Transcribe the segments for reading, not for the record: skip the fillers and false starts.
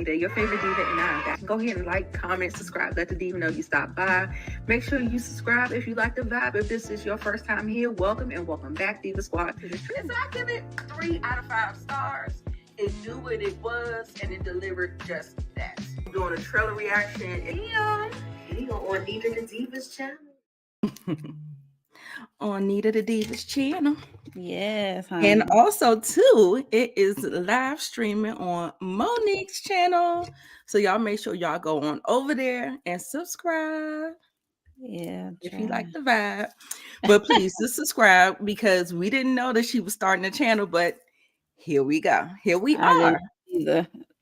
Nita, your favorite diva, and I'm back. Go ahead and like, comment, subscribe. Let the diva know you stopped by. Make sure you subscribe if you like the vibe. If this is your first time here, welcome and welcome back, Diva Squad. So I give it 3 out of 5 stars. It knew what it was, and it delivered just that. I'm doing a trailer reaction. And on Nita the Diva's channel. On Nita the Diva's channel. Yes, honey. And also too, it is live streaming on Monique's channel. So y'all make sure y'all go on over there and subscribe. Yeah, if you like the vibe. But please just subscribe, because we didn't know that she was starting a channel, but here we go. Here we are.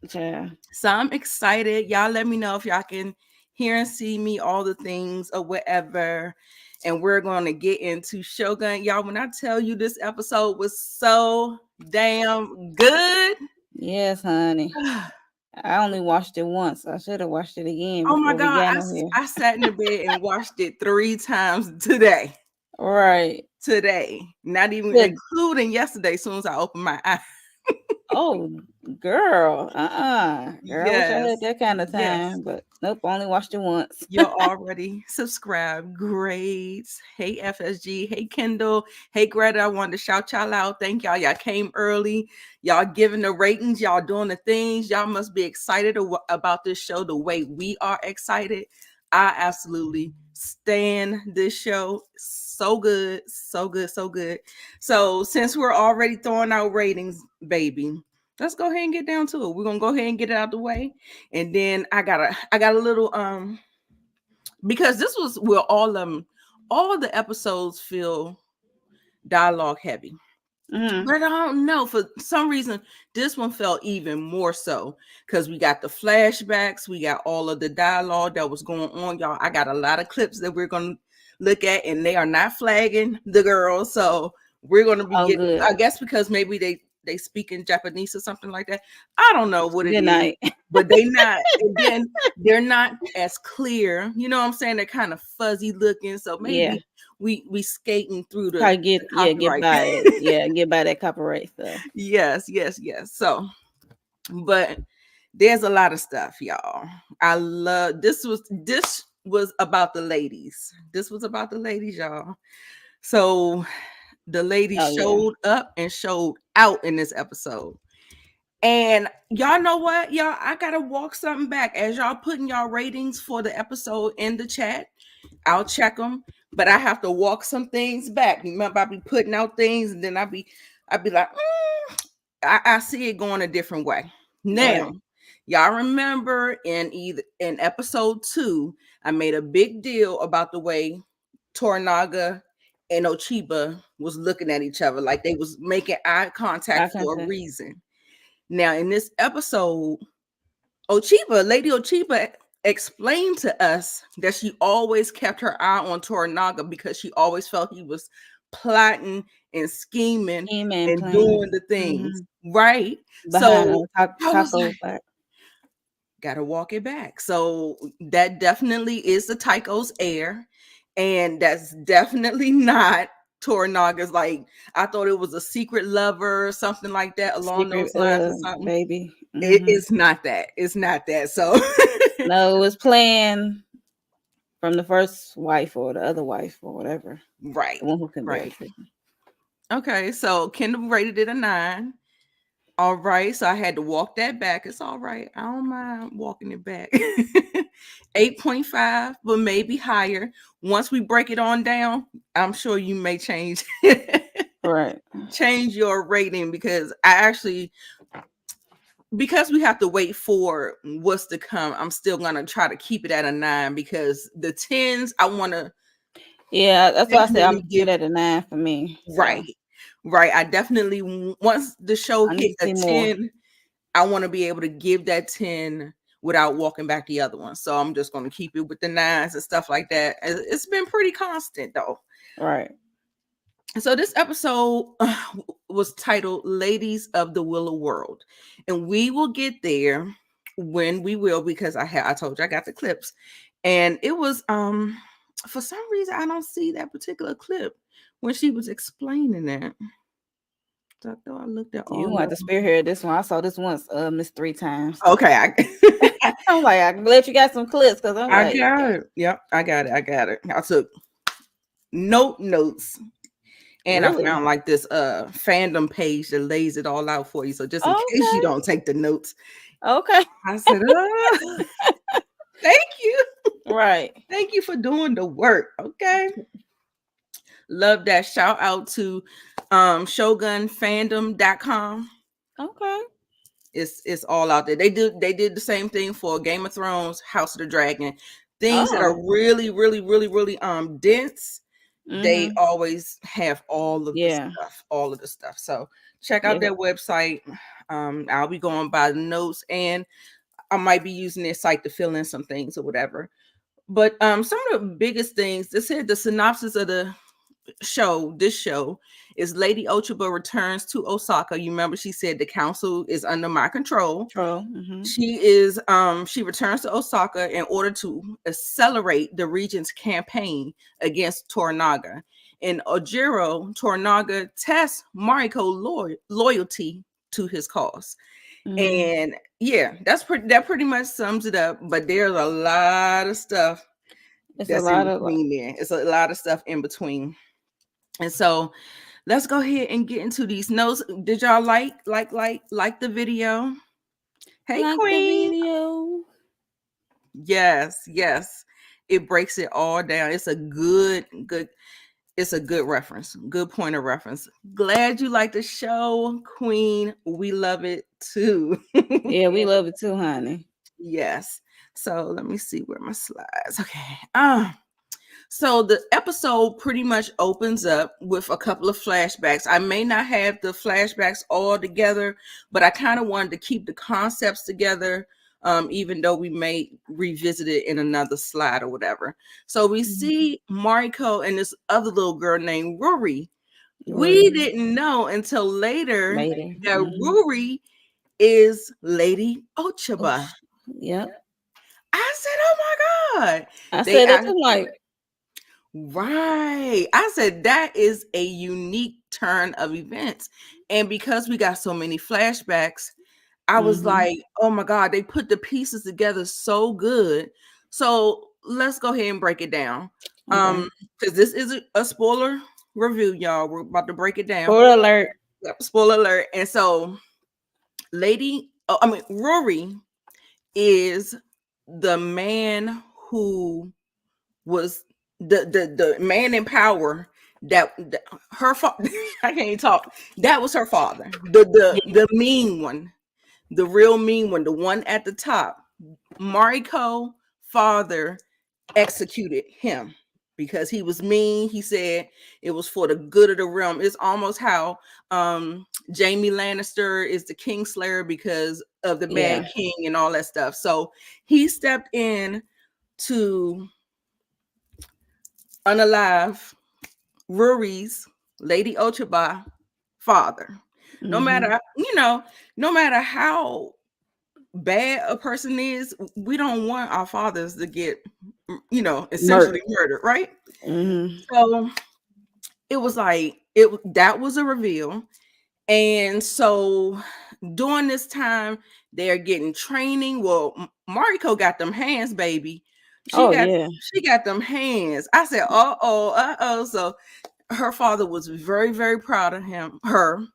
So I'm excited. Y'all let me know if y'all can hear and see me, all the things or whatever. And we're going to get into Shogun. Y'all, when I tell you this episode was so damn good. Yes, honey. I only watched it once. I should have watched it again. Oh my God. I sat in the bed and watched it 3 times today. Right. Today. Not even including yesterday, as soon as I opened my eyes. Oh, girl. Girl, I wish I had that kind of time, but nope, only watched it once. You're already subscribed. Great. Hey, FSG. Hey, Kendall. Hey, Greta. I wanted to shout y'all out. Thank y'all. Y'all came early. Y'all giving the ratings. Y'all doing the things. Y'all must be excited about this show the way we are excited. I absolutely stand this show. So good. So good. So good. So since we're already throwing out ratings, baby, let's go ahead and get down to it. We're gonna go ahead and get it out the way. And then I got a little because this was where all the episodes feel dialogue heavy. Mm-hmm. But I don't know, for some reason this one felt even more so, because we got the flashbacks, we got all of the dialogue that was going on. Y'all, I got a lot of clips that we're gonna look at, and they are not flagging the girls, so we're gonna be getting good. I guess because maybe they speak in Japanese or something like that. I don't know what it is, but again, they're not as clear. You know what I'm saying? They're kind of fuzzy looking. So maybe we skating through the get by it. Get by that copyright stuff. Yes. So, but there's a lot of stuff, y'all. I love this was about the ladies. This was about the ladies, y'all. So the ladies showed up and showed out in this episode. And y'all know what, y'all? I gotta walk something back. As y'all putting y'all ratings for the episode in the chat, I'll check them, but I have to walk some things back. Remember, I be putting out things, and then I be like, I see it going a different way. Now, y'all remember in episode 2, I made a big deal about the way Toranaga and Ochiba was looking at each other like they was making eye contact for a reason. Now, in this episode, Lady Ochiba explained to us that she always kept her eye on Toranaga because she always felt he was plotting and scheming and doing the things, right? So I was like, gotta walk it back. So that definitely is the Tycho's heir, and that's definitely not Toranaga's. Like, I thought it was a secret lover or something like that along those lines or something. Baby. It's not that. It's not that. So no, it was planned from the first wife or the other wife or whatever. Right. The one who can right. Okay, so Kendall rated it a 9. All right, so I had to walk that back. It's all right. I don't mind walking it back. 8.5, but maybe higher. Once we break it on down, I'm sure you may change. Right. Change your rating, because because we have to wait for what's to come, I'm still gonna try to keep it at a 9, because the 10s I want to. Yeah, that's why I said I'm gonna give it a 9 for me. So. Right. I definitely, once the show hits a 10, I want to be able to give that 10 without walking back the other one. So I'm just going to keep it with the 9s and stuff like that. It's been pretty constant though. Right. So this episode was titled Ladies of the Willow World. And we will get there when we will, because I told you I got the clips. And it was for some reason I don't see that particular clip when she was explaining that. So I thought I looked at all. You want to spearhead this one. I saw this once missed 3 times. Okay. I'm like, I'm glad you got some clips because I'm like, I got it. Yep, I got it. I took notes. And really? I found like this fandom page that lays it all out for you. So just in case you don't take the notes. Okay. I said, thank you. Right. Thank you for doing the work. Okay. Love that. Shout out to shogunfandom.com. Okay. It's all out there. They did the same thing for Game of Thrones, House of the Dragon. Things that are really, really, really, really dense. They always have all of the stuff. So check out their website. I'll be going by the notes, and I might be using their site to fill in some things or whatever. But some of the biggest things, this here, the synopsis of the show, this show is Lady Ochiba returns to Osaka. You remember she said the council is under my control. She returns to Osaka in order to accelerate the Regents' campaign against Toranaga. In Ajiro, Toranaga tests Mariko loyalty to his cause. And yeah, that pretty much sums it up. But there's a lot of stuff that's in between there. It's a lot of stuff in between. And so let's go ahead and get into these notes. Did y'all like the video? Hey, like Queen. The video. Yes. It breaks it all down. It's a good reference. Good point of reference. Glad you like the show, Queen. We love it too. Yeah, we love it too, honey. Yes. So let me see where my slides. Okay. So the episode pretty much opens up with a couple of flashbacks. I may not have the flashbacks all together, but I kind of wanted to keep the concepts together, even though we may revisit it in another slide or whatever. So we see Mariko and this other little girl named Ruri. We didn't know until later that Ruri is Lady Ochiba. Yep. I said, oh my God. I said that too, like, right. I said that is a unique turn of events. And because we got so many flashbacks, I was like, oh my God, they put the pieces together so good. So let's go ahead and break it down. Because this is a spoiler review, y'all. We're about to break it down. Spoiler alert. Yep, spoiler alert. And so Rory is the man who was the man in power that her father I can't talk. That was her father. The mean one. The real mean one, the one at the top. Mariko father executed him because he was mean. He said it was for the good of the realm. It's almost how Jaime Lannister is the Kingslayer because of the Mad King and all that stuff. So he stepped in to unalive Ruri's Lady Ochiba father. No matter how bad a person is, we don't want our fathers to get, essentially murdered, right? So it was like that was a reveal. And so during this time, they're getting training. Well, Mariko got them hands, baby. She got them hands. I said, uh-oh. So her father was very, very proud of her.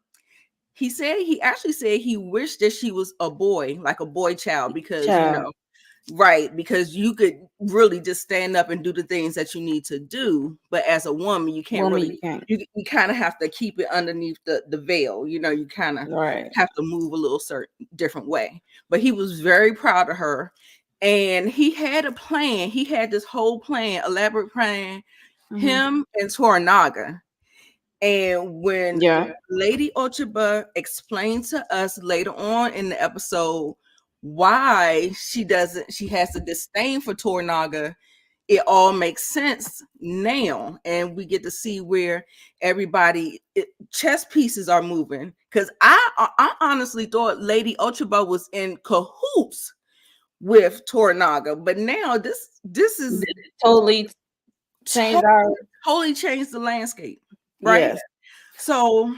He actually said he wished that she was a boy, like a boy child, because because you could really just stand up and do the things that you need to do. But as a woman, you can't you kind of have to keep it underneath the veil. You kind of have to move a little certain different way. But he was very proud of her. And he had a plan. He had this whole plan, elaborate plan, him and Toranaga. And when Lady Ochiba explained to us later on in the episode why she has a disdain for Toranaga, it all makes sense now, and we get to see where everybody chess pieces are moving. Because I honestly thought Lady Ochiba was in cahoots with Toranaga, but now this is totally totally changed the landscape, right? Yes. So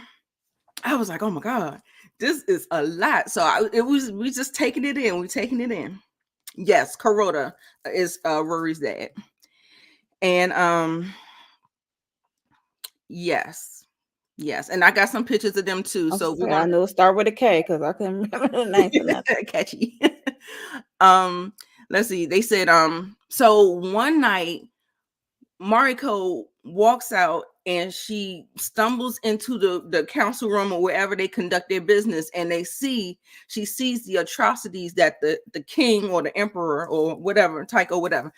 I was like, oh my god, this is a lot. So we just taking it in. We taking it in. Yes, Kuroda is Rory's dad. And yes, and I got some pictures of them too. So I know start with a K because I couldn't remember the name. Catchy. Let's see. They said so one night Mariko walks out and she stumbles into the council room or wherever they conduct their business, and she sees the atrocities that the king or the emperor or whatever, Taiko, whatever,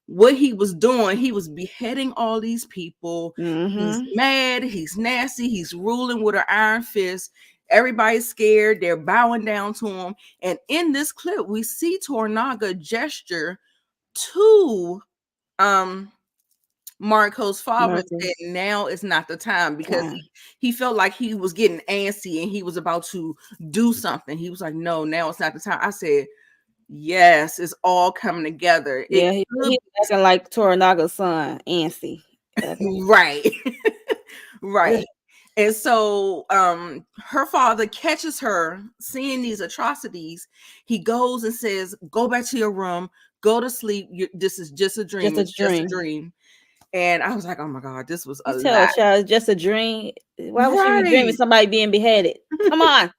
what he was doing. He was beheading all these people. He's mad, he's nasty, he's ruling with an iron fist. Everybody's scared, they're bowing down to him. And in this clip, we see Toranaga gesture to Mariko's father said now is not the time, because he felt like he was getting antsy and he was about to do something. He was like, no, now it's not the time. I said, yes, it's all coming together. Yeah, he's acting like Toranaga's son, antsy. Right. Right. And so her father catches her seeing these atrocities. He goes and says, go back to your room, go to sleep. This is just a dream. Just a dream. And I was like, oh my God, this was a lot. Child, it's just a dream. Why would she be dreaming somebody being beheaded? Come on.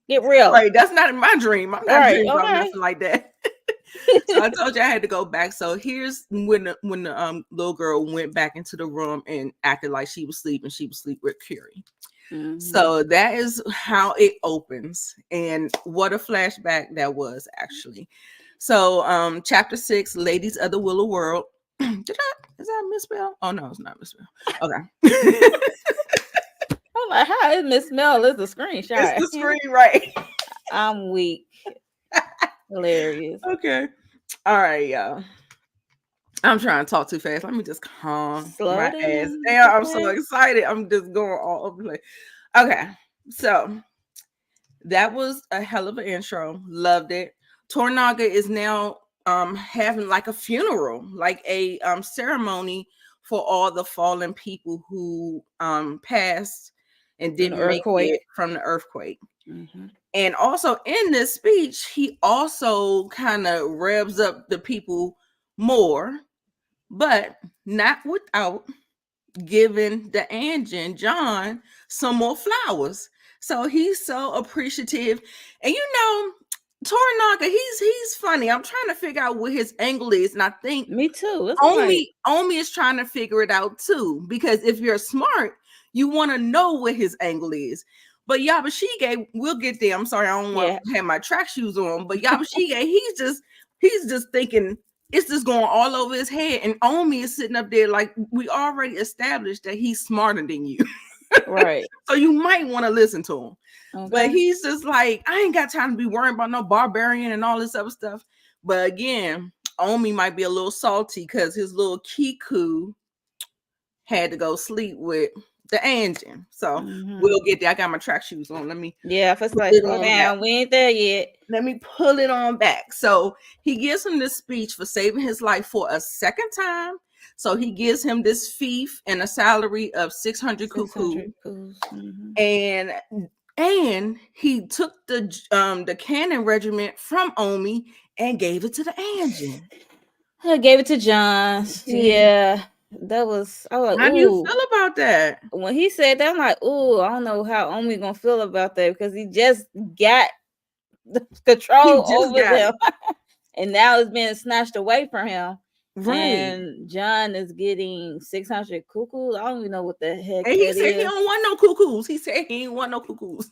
Get real. Right. That's not in my dream. I'm not dreaming about nothing like that. So I told you I had to go back. So here's when the little girl went back into the room and acted like she was sleeping. She was asleep with Curie. So that is how it opens. And what a flashback that was, actually. So chapter 6, Ladies of the Willow World. Is that misspell? Oh no, it's not misspell. Okay. I'm like, how is misspell? It's a screenshot. It's the screen, right? I'm weak. Hilarious. Okay. All right, y'all. I'm trying to talk too fast. Let me just calm my ass down. I'm so excited. I'm just going all over the place. Okay. So that was a hell of an intro. Loved it. Toranaga is now having like a funeral, like a ceremony for all the fallen people who passed and didn't make it from the earthquake. And also in this speech, he also kind of revs up the people more, but not without giving the engine John some more flowers. So he's so appreciative. And Toranaga, he's funny. I'm trying to figure out what his angle is, and I think me too. Omi is trying to figure it out too, because if you're smart, you want to know what his angle is. But Yabashige, we'll get there. I'm sorry, I don't want to have my track shoes on. But Yabashige, he's just thinking it's just going all over his head, and Omi is sitting up there like, we already established that he's smarter than you, right? So you might want to listen to him. Okay. But he's just like, I ain't got time to be worrying about no barbarian and all this other stuff. But again, Omi might be a little salty because his little Kiku had to go sleep with the engine. So we'll get there. I got my track shoes on. Let me first like slow down. We ain't there yet. Let me pull it on back. So he gives him this speech for saving his life for a second time. So he gives him this fief and a salary of 600 cuckoo. And he took the cannon regiment from Omi and gave it to the engine. I gave it to John. Yeah. That was, I was like, how do you feel about that? When he said that, I'm like, ooh, I don't know how Omi gonna feel about that, because he just got the control over them. And now it's being snatched away from him. Right. And John is getting 600 cuckoos. I don't even know what the heck. And he said he don't want no cuckoos. He said he ain't want no cuckoos.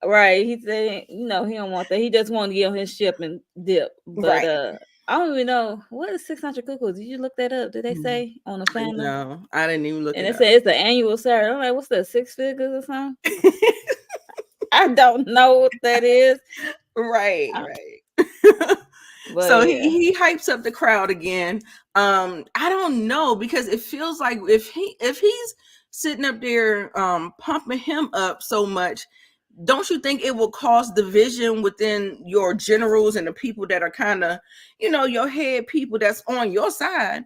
Right. He said, he don't want that. He just wanted to get on his ship and dip. But I don't even know what is 600 cuckoos. Did you look that up? Did they say on the plan? No, I didn't even look. And it said it's the annual salary. I'm like, what's that, 6 figures or something? I don't know what that is. Right, Uh, right. But So yeah, he hypes up the crowd again. I don't know, because it feels like if he's sitting up there pumping him up so much, don't you think it will cause division within your generals and the people that are kind of, your head people that's on your side?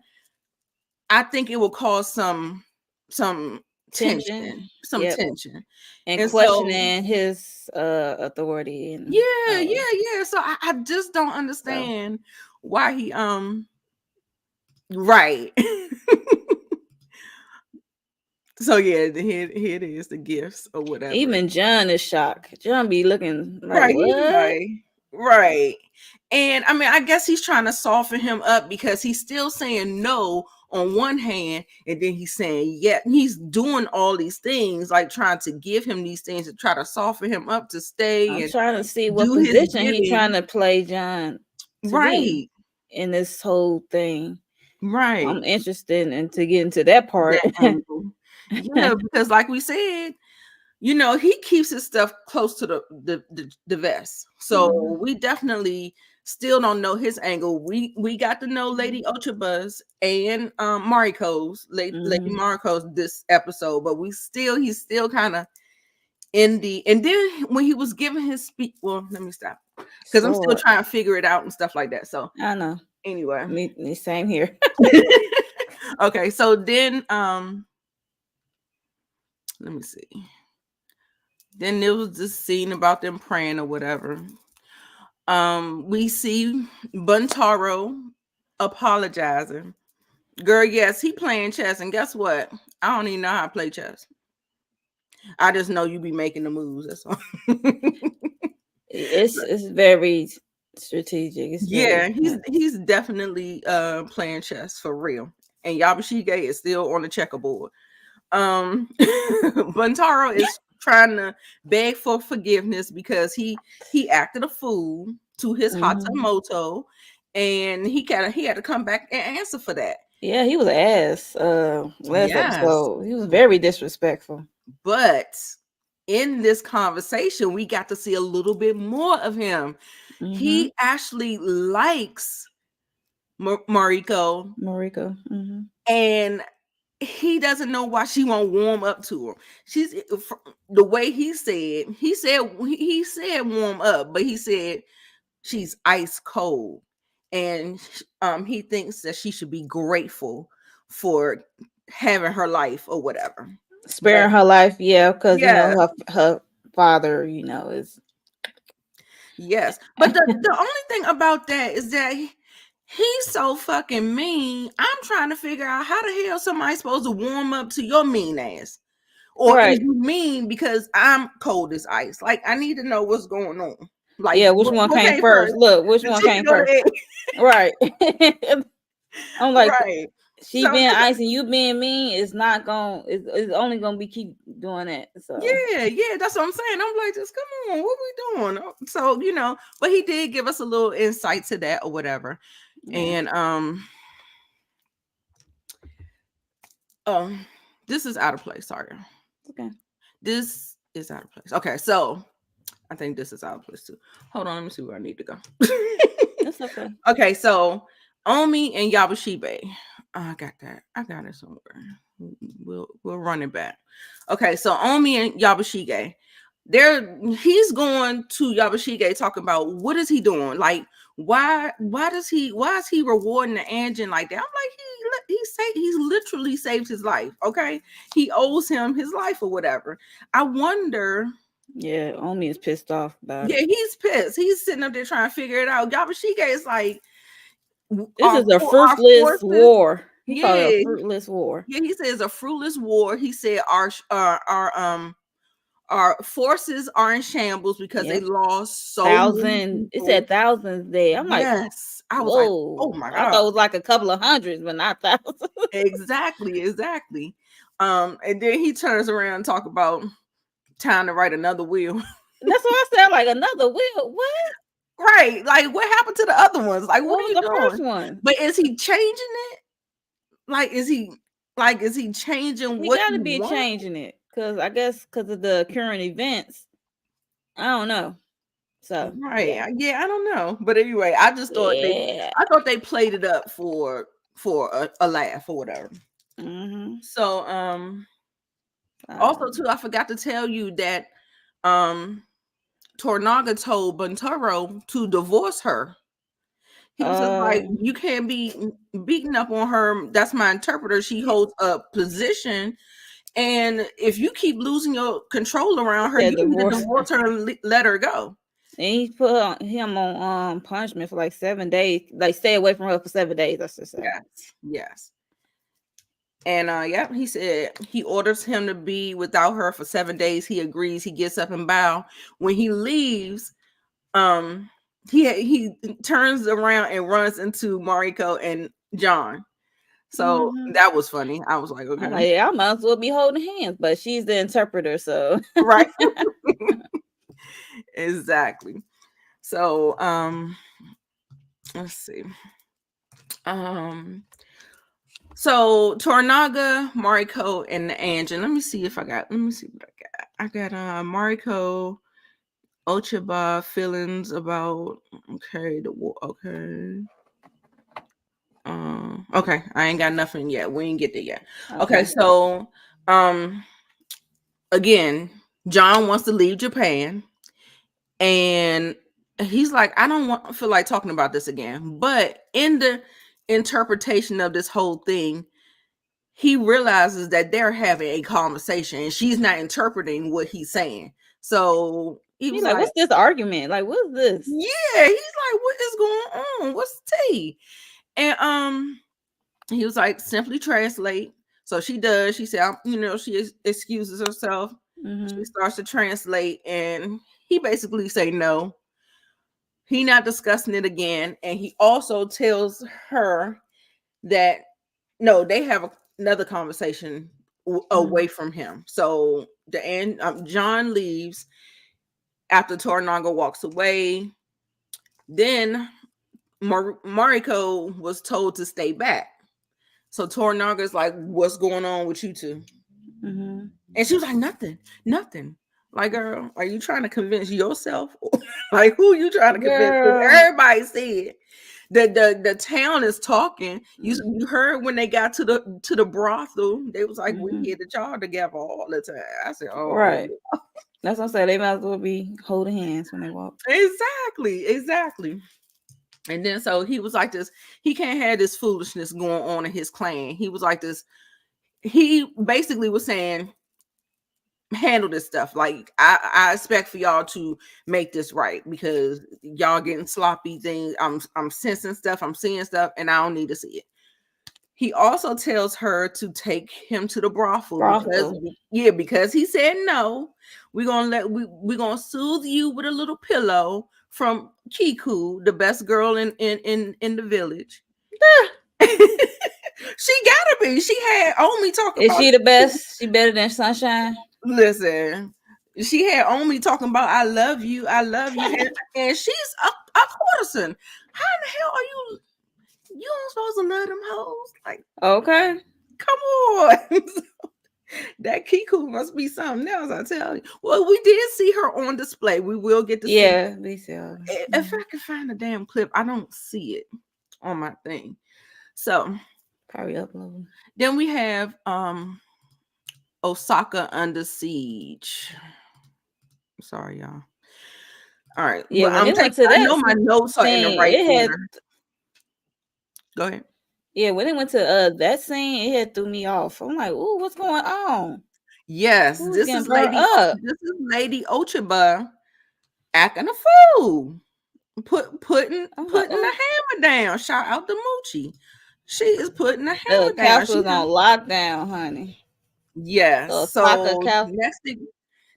I think it will cause some tension. tension, some Yep. tension. And And so questioning his authority and yeah, power. yeah. So I just don't So understand why he right. So yeah, here it is, the gifts or whatever. even John is shocked. John be looking like, Right, he's what? like, right. And I mean, I guess he's trying to soften him up, because he's still saying no on one hand, and then he's saying yeah. He's doing all these things, like trying to give him these things to try to soften him up to stay I'm and trying to see what do his position he trying bidding. to play John to be Right, in this whole thing. I'm right. interested in to get into that part. That angle. Yeah, because like we said, he keeps his stuff close to the vest. So Mhm. we definitely still don't know his angle. We got to know Lady Ochiba's and Mariko's, Lady Mhm. Mariko's this episode, but he's still kind of in the. And then when he was giving his speech, well, let me stop, because I'm still Sword. trying to figure it out and stuff like that. So I know. anyway. Me same here. Okay, so then let me see. Then there was this scene about them praying or whatever. We see Buntaro apologizing. Girl, yes, he playing chess, and guess what? I don't even know how to play chess. I just know you be making the moves. That's all. It's very strategic. It's very Yeah, he's definitely playing chess for real. And Yabashige is still on the checkerboard. Buntaro is trying to beg for forgiveness because he acted a fool to his Mhm. Hatamoto, and he had to come back and answer for that. Yeah, he was an ass. Last Yes, episode, he was very disrespectful. but in this conversation, we got to see a little bit more of him. Mm-hmm. He actually likes Mariko, Mariko. Mm-hmm. and he doesn't know why she won't warm up to him. She's the way he said warm up, but he said she's ice cold, and he thinks that she should be grateful for having her life or whatever. But Sparing her life, yeah, because yeah, her father, is yes, but the only thing about that is that he's so fucking mean. I'm trying to figure out how the hell somebody's supposed to warm up to your mean ass. Or is right. you mean because I'm cold as ice? Like, I need to know what's going on. Like, Yeah, which what, one what came came first? first? Look, which The one chicken came or first? the egg? Right. I'm like, Right. she So being ice and you being mean is not going. It's only gonna be keep doing that. So yeah, that's what I'm saying. I'm like, just come on, what we doing? So but he did give us a little insight to that or whatever. yeah. And oh, this is out of place. Sorry, Okay. this is out of place. Okay, so I think this is out of place too. Hold on, let me see where I need to go. That's okay. Okay, so Omi and Yabushibe. I got that. I got it somewhere. We'll run it back. Okay, so Omi and Yabashige. He's going to Yabashige talking about what is he doing? Like, why is he rewarding the engine like that? I'm like, he's literally saved his life. Okay. He owes him his life or whatever. I wonder. Yeah, Omi is pissed off about Yeah, it. he's pissed. He's sitting up there trying to figure it out. Yabashige is like, This is a our fruitless forces. war. He called it a Yeah, fruitless war. yeah. He says a fruitless war. He said our forces are in shambles because they Yep. lost so many Thousand. It people. said thousands there. I'm like, Yes, I was like, oh whoa. my I thought god. it was like a couple of hundreds, but not thousands. Exactly. And then he turns around and talk about time to write another will. That's what I said. Like another wheel. What? Right. Like, what happened to the other ones? Like, what What are was you the first doing? one? But is he changing it? Like, is he changing He what got he to be wants? changing it because I guess because of the current events. I don't know. So right. Yeah, I don't know. But anyway, I just thought they played it up for a laugh or whatever. Mm-hmm. So also too, I forgot to tell you that Toranaga told Buntaro to divorce her. He was just like, you can't be beating up on her. That's my interpreter. She holds a position. And if you keep losing your control around her, you need to divorce her and let her go. And he put him on punishment for like 7 days. Like stay away from her for 7 days, that's just say. Yes. And he said he orders him to be without her for 7 days. He agrees. He gets up and bow. When he leaves, he turns around and runs into Mariko and John. So that was funny. I was like, okay, I might as well be holding hands, but she's the interpreter, so right. Exactly. So let's see. So Toranaga, Mariko, and the Angel. Let me see what I got. I got Mariko, Ochiba, feelings about the war. Okay, I ain't got nothing yet. We ain't get there yet. Okay, so again, John wants to leave Japan, and he's like, I don't feel like talking about this again. But in the interpretation of this whole thing, he realizes that they're having a conversation and she's not interpreting what he's saying. So he's like, what's this argument? Like, what's this? Yeah, he's like, what is going on? What's the tea? And he was like, simply translate. So she does. She said, she excuses herself. She starts to translate, and he basically say no. He not discussing it again. And he also tells her that no, they have another conversation away from him. So John leaves after Toranaga walks away. Then Mariko was told to stay back. So Toranaga's like, what's going on with you two? And she was like, nothing. Like, girl, are you trying to convince yourself? Like, who you trying to convince? Everybody said the town is talking. You heard when they got to the brothel, they was like, we get the y'all together all the time. I said, oh, right. That's what I said. They might as well be holding hands when they walk. Exactly. And then so he was like this. He can't have this foolishness going on in his clan. He was like this. He basically was saying, handle this stuff. Like I expect for y'all to make this right, because y'all getting sloppy things. I'm sensing stuff, I'm seeing stuff, and I don't need to see it. He also tells her to take him to the brothel. Because he said no. We're gonna soothe you with a little pillow from Kiku, the best girl in the village. She gotta be. She had Omi talking about. Is she the best? She better than Sunshine? Listen, she had Omi talking about I love you, and she's a courtesan. How in the hell are you? You don't supposed to love them hoes? Like, okay, come on. That Kiku must be something else, I tell you. Well, we did see her on display. We will get to see. Yeah, we see her. If I can find a damn clip, I don't see it on my thing. So probably upload. Then we have Osaka under siege. Sorry, y'all. All right. Yeah, well, I know my notes are in the right order. Go ahead. Yeah, when it went to that scene, it threw me off. I'm like, "Ooh, what's going on?" Yes, this is Lady Ochiba acting a fool, putting the hammer down. Shout out to Moochie. She is putting the hammer down. The castle's on lockdown, honey. Yes. So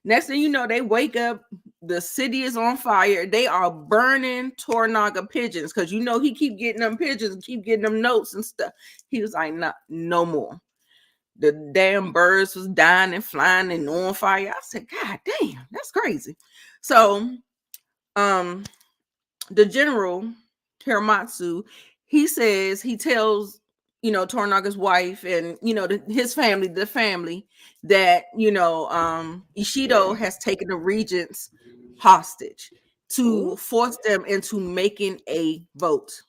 next thing you know, they wake up. The city is on fire. They are burning Toranaga pigeons, because he keep getting them pigeons and keep getting them notes and stuff. He was like, no more. The damn birds was dying and flying and on fire. I said, God damn, that's crazy. So the general Hiramatsu, he tells Toranaga's wife and his family, that Ishido has taken the regents hostage to force them into making a vote.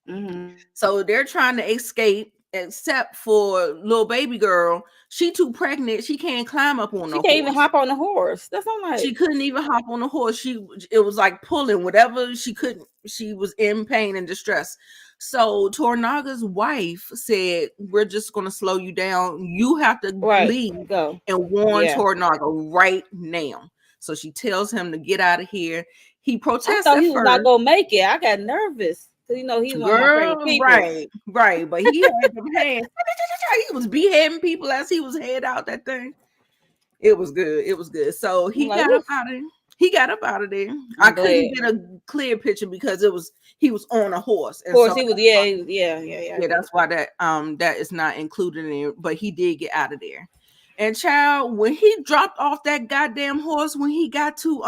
Mm-hmm. So they're trying to escape, except for little baby girl. She too pregnant. She can't climb up on She the can't even horse. hop on the horse. That's not like She couldn't even hop on the horse. It was like pulling whatever she couldn't. She was in pain and distress. So Toranaga's wife said, "We're just gonna slow you down. You have to leave go and warn Toranaga right now." So she tells him to get out of here. He protests. I thought he was not gonna make it. I got nervous because he's one of my favorite people. Right. But he had them hands. He was beheading people as he was head out that thing. It was good. So he got up out of there. I couldn't get a clear picture because he was on a horse. Of course, he was. Yeah. That's why that is not included in it. But he did get out of there. And child, when he dropped off that goddamn horse, when he got to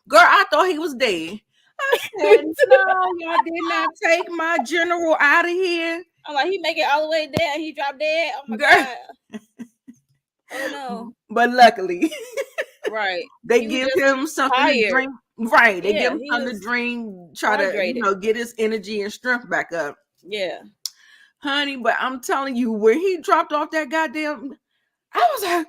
girl, I thought he was dead. I said, no, y'all did not take my general out of here. I'm like, he make it all the way down. He dropped dead. Oh my god. Oh no. But luckily, right. They give him something to drink. Right. They give him something to drink, try to get his energy and strength back up. Yeah. Honey, but I'm telling you, when he dropped off that goddamn, I was like,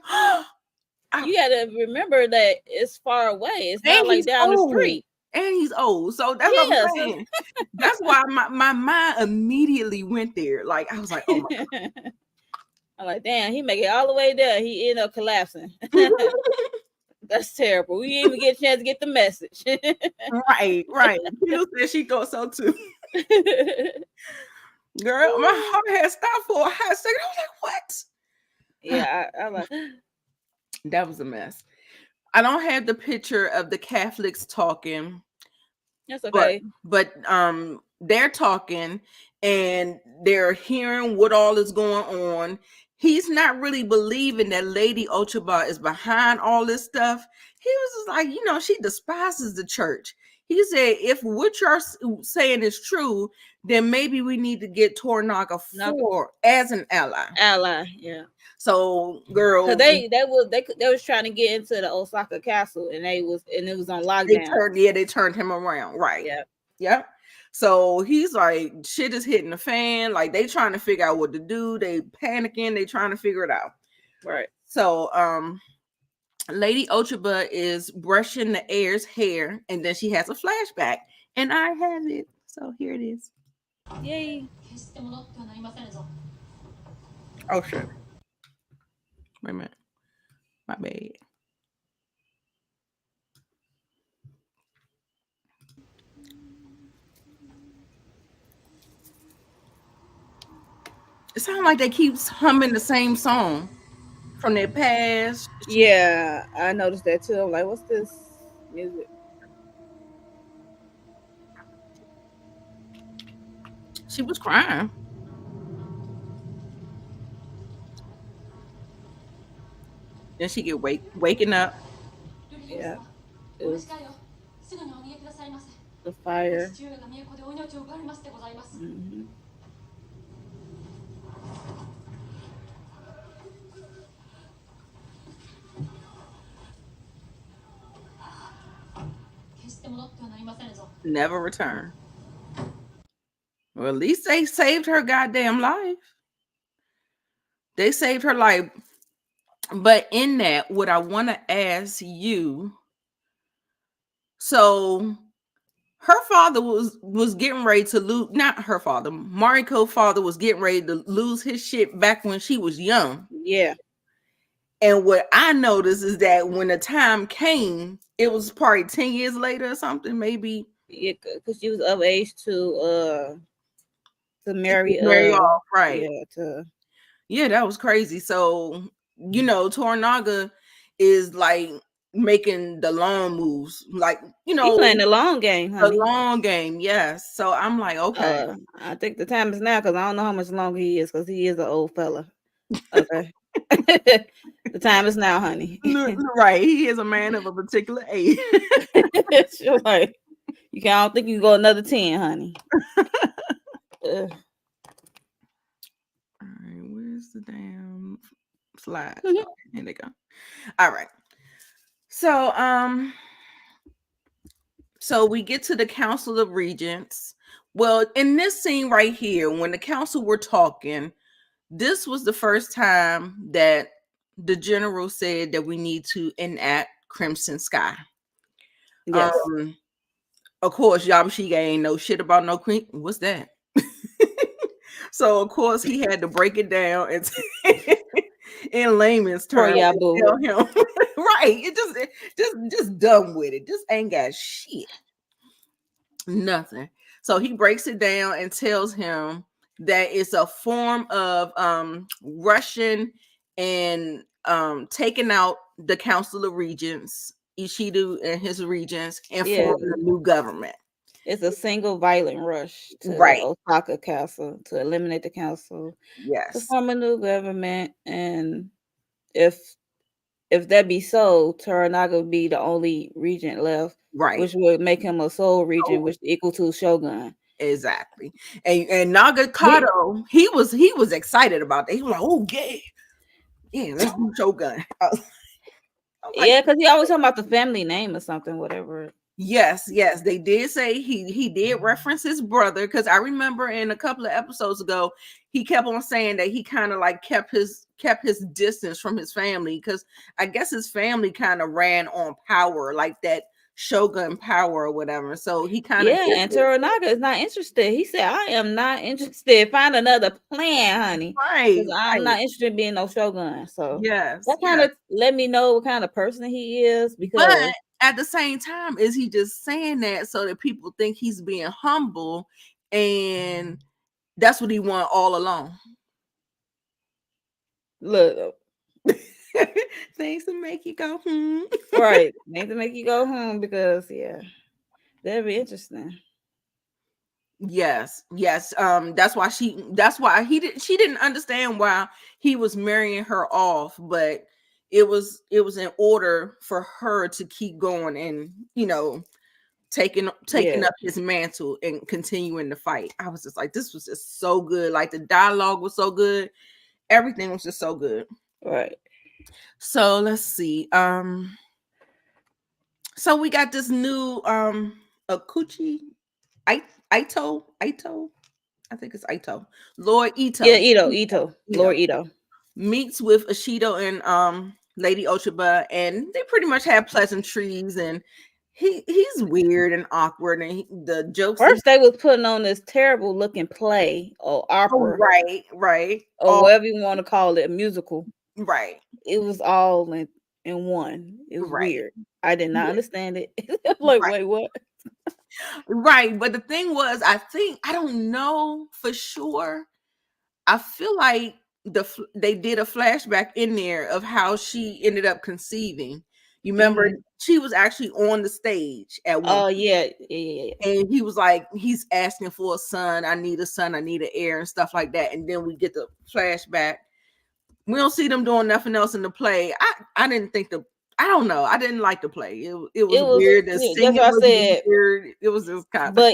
you gotta remember that it's far away. It's not like down the street. And he's old. So that's what I'm saying. That's why my mind immediately went there. Like, I was like, oh my God. I'm like, damn, he make it all the way there. He ended up collapsing. That's terrible. We didn't even get a chance to get the message. Right. You said she thought so too. Girl, my heart had stopped for a hot second. I was like, what? Yeah, I like that was a mess. I don't have the picture of the Catholics talking. That's okay. But they're talking and they're hearing what all is going on. He's not really believing that Lady Ochiba is behind all this stuff. He was just like, she despises the church. He said, if what you're saying is true, then maybe we need to get Toranaga as an ally. Yeah. So, girl, they was trying to get into the Osaka castle, and it was on lockdown. They turned him around, right? Yeah. So he's like, shit is hitting the fan. Like, they trying to figure out what to do. They panicking. They trying to figure it out. Right. So, Lady Ochiba is brushing the heir's hair, and then she has a flashback, and I have it. So here it is. Yay! Oh shit! Wait a minute. My bad. It sounds like they keep humming the same song from their past. Yeah, I noticed that too. I'm like, what's this music? She was crying. Then she get waking up. Yeah. The fire. Mm-hmm. Never return. Well, at least they saved her goddamn life. They saved her life. But in that, what I want to ask you, so her father was getting ready to lose, not her father, Mariko's father was getting ready to lose his shit back when she was young. Yeah. And what I noticed is that when the time came, it was probably 10 years later or something, maybe. Yeah, because she was of age to marry off, right? Yeah, that was crazy. So Toranaga is like making the long moves, like he playing the long game, honey. The long game, yes. So I'm like, okay. I think the time is now because I don't know how much longer he is because he is an old fella. Okay. The time is now, honey. Right. He is a man of a particular age. Sure, like, I don't think you can go another 10, honey. All right, where's the damn slide? Okay, here they go. All right. So So we get to the Council of Regents. Well, in this scene right here, when the council were talking, this was the first time that the general said that we need to enact Crimson Sky. Yes. Of course, Yabashika ain't know shit about no queen. What's that? So of course he had to break it down and in layman's Poor terms Yabu. tell him right. Just done with it. Just ain't got shit. Nothing. So he breaks it down and tells him that it's a form of Russian and taking out the Council of Regents, Ishido and his regents, and forming a new government. It's a single violent rush to Right. the Osaka castle to eliminate the council, to Yes. form a new government, and if that be so, Toranaga would be the only regent left, Right. which would make him a sole regent, which equal to Shogun. Exactly. And Nagakato, he was excited about that. He was like, oh yeah, let's do Shogun. Yeah, because he always talking about the family name or something, whatever. Yes, they did say he did reference his brother, because I remember in a couple of episodes ago he kept on saying that he kind of like kept his distance from his family, because I guess his family kind of ran on power, like that Shogun power or whatever. So he kind of and Toranaga is not interested. He said, "I am not interested. Find another plan, honey. Right. I'm not interested in being no Shogun." So yes, that kind of let me know what kind of person he is. Because but at the same time, is he just saying that so that people think he's being humble, and that's what he want all along? Look. Things to make you go right, things to make you go home, because that'd be interesting. Yes. That's why she didn't understand why he was marrying her off, but it was in order for her to keep going and taking up his mantle and continuing the fight. I was just like, this was just so good. Like the dialogue was so good, everything was just so good. Right. So let's see. So we got this new Akuchi Ito. I think it's Ito. Lord Ito. Yeah, Ito. Lord Ito meets with Ishido and Lady Ochiba, and they pretty much have pleasantries, and he's weird and awkward, and the jokes. First, they was putting on this terrible looking play or opera, right, or whatever you want to call it, a musical. Right. It was all in one. It was weird. I did not understand it. Like, wait, what? Right, but the thing was, I don't know for sure. I feel like they did a flashback in there of how she ended up conceiving. You remember she was actually on the stage at one. Oh yeah. And he was like, he's asking for a son. I need a son. I need an heir and stuff like that. And then we get the flashback. We don't see them doing nothing else in the play. I didn't think I don't know. I didn't like the play. It was weird. The singing that's what I said. Weird. It was just kind of. But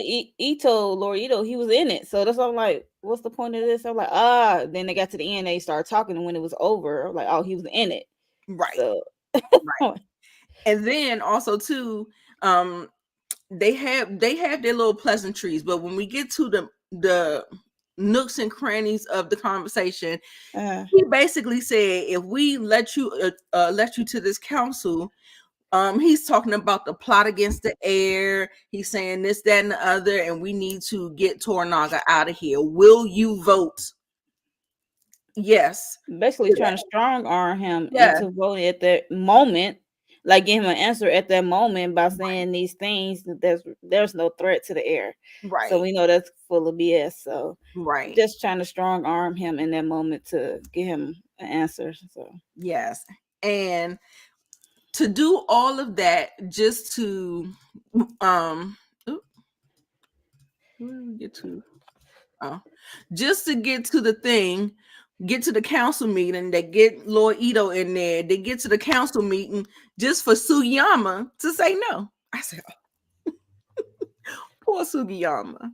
Lord Ito, he was in it. So that's why I'm like, what's the point of this? I'm like, Then they got to the end. They started talking, and when it was over, I'm like, oh, he was in it. Right. So. Right. And then also too, they have their little pleasantries, but when we get to the nooks and crannies of the conversation, he basically said, if we let you to this council, he's talking about the plot against the heir. He's saying this, that, and the other, and we need to get Toranaga out of here. Will you vote? Yes. Basically trying to strong arm him into voting at that moment, like give him an answer at that moment by saying these things. There's no threat to the heir. Right. So we know that's full of BS. So right. Just trying to strong arm him in that moment to give him an answer. So yes. And to do all of that just to just to get to the thing, get to the council meeting, they get Lord Ito in there, they get to the council meeting just for Sugiyama to say no. I said, oh. Poor Sugiyama.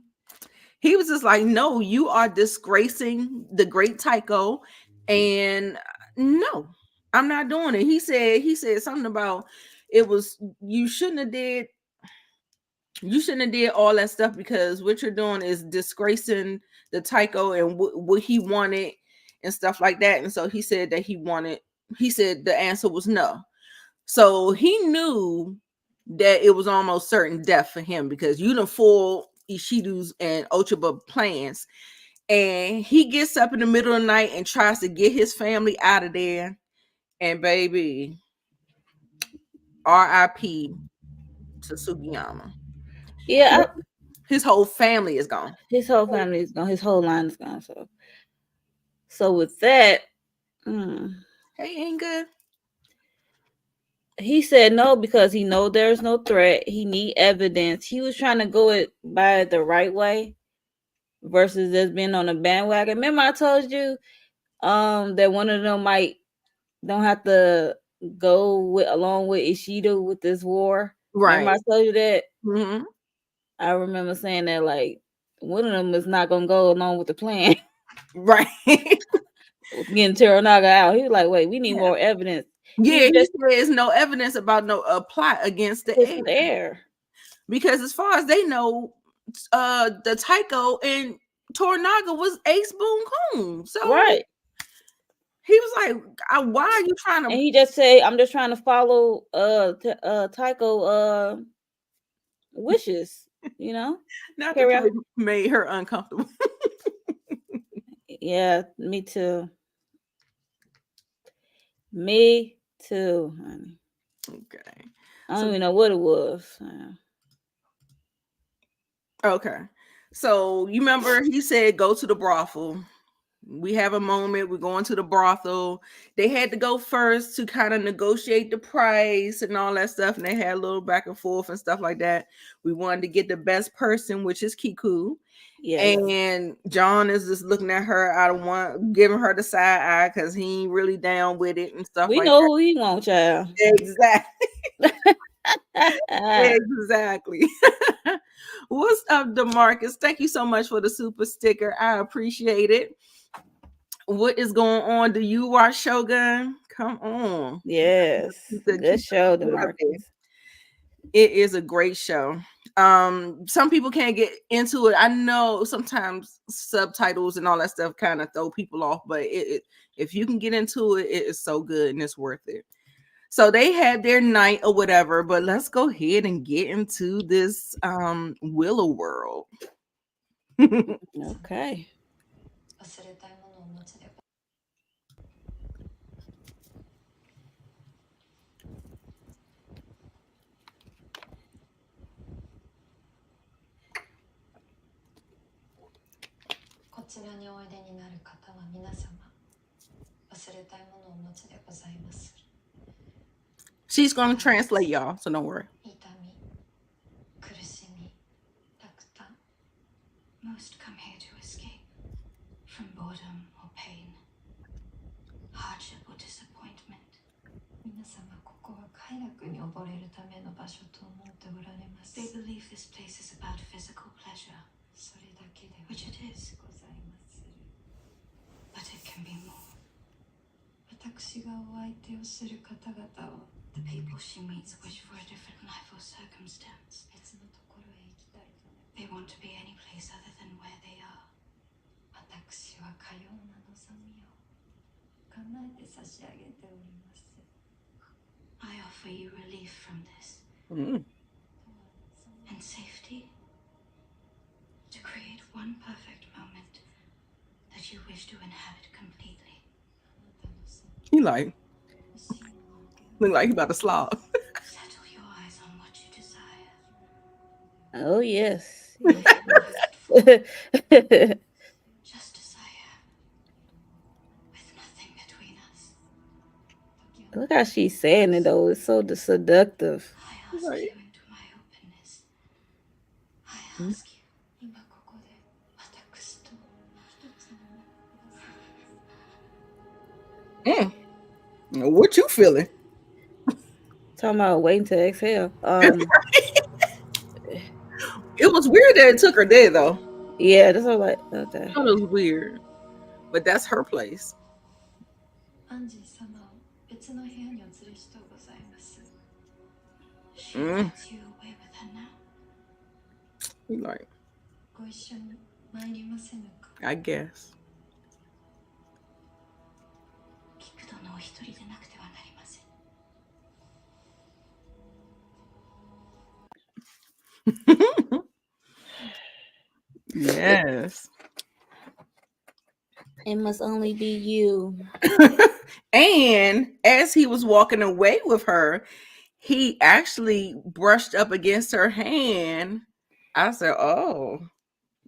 He was just like, no, you are disgracing the great Taiko, and no, I'm not doing it. He said something about it was, you shouldn't have did. you shouldn't have did all that stuff because what you're doing is disgracing the Taiko and what he wanted and stuff like that. And so he said that he said the answer was no. So he knew that it was almost certain death for him because you done fooled Ishido's and Ochiba plans. And he gets up in the middle of the night and tries to get his family out of there. And baby, R.I.P. to Sugiyama. Yeah, His whole family is gone. his whole family is gone. His whole line is gone. So with that, Hey, ain't good. he said no because he know there's no threat. He need evidence. He was trying to go it by the right way versus just being on a bandwagon. Remember I told you that one of them might don't have to go with along with Ishida with this war. Remember Right. I told you that? Mm-hmm. I remember saying that like one of them is not gonna go along with the plan. Right. Getting Toranaga out. He was like, wait, we need Yeah. more evidence. He Yeah, was he just said there's no evidence about no plot against the it's heir. the air. Because as far as they know, the Taiko and Toranaga was Ace Boon Coon. So Right. he was like, why are you trying And to he just say, I'm just trying to follow Taiko wishes, you know? not to Carry play out. made her uncomfortable? Yeah, me too. Me too, honey. Okay. I don't So even know what it was. okay. So you remember he said go to the brothel. We have a moment. We're going to the brothel. They had to go first to kind of negotiate the price and all that stuff. And they had a little back and forth and stuff like that. We wanted to get the best person, which is Kiku. Yes. And John is just looking at her out of one, giving her the side eye because he ain't really down with it and stuff We like know who he wants, child. that. Exactly. Exactly. What's up, DeMarcus? Thank you so much for the super sticker. I appreciate it. What is going on? Do you watch Shogun? Come on. Yes. Good show, DeMarcus. It is a great show. Some people can't get into it. I know sometimes subtitles and all that stuff kind of throw people off, but if you can get into it, it is so good and it's worth it. So they had their night or whatever, but let's go ahead and get into this Willow world. Okay. 忘れたいものをお持ちでこちらにおいでになる方は皆様忘れたいものをお持ちでございます。 She's gonna translate y'all, so don't worry. 痛み、苦しみ、落胆 Most come here to escape from boredom or pain, hardship or disappointment. 皆様ここは快楽に溺れるための場所と思っておられます。 They believe this place is about physical pleasure, それだけでは which it is, ございます。 but it can be more. 私がお相手をする方々を The people she meets wish for a different life or circumstance. 別のところへ行きたいと願い They want to be any place other than where they are. 私はかような望みを叶えて差し上げております。 I offer you relief from this Mm. and safety to create one perfect moment that you wish to inhabit completely. あなたのその He like 欲しいものを look like he about to slob. Settle your eyes on what you desire. Oh yes. Just desire. With nothing between us. Look how she's saying it though. It's so seductive. I ask Right. you into my openness. I ask you. 今ここで私と一つになってください。 What you feeling? Talking about waiting to exhale. It was weird that it took her there though. Yeah, that's all like okay. It was weird, but that's her place. アンジー様を別の部屋にお連れしてございます。 She Mm. wants you away with her now. He like, ご一緒に参りませぬか。 I guess. 菊殿お一人でなくてはなりません。 Yes. It must only be you. And as he was walking away with her, he actually brushed up against her hand. I said, "Oh,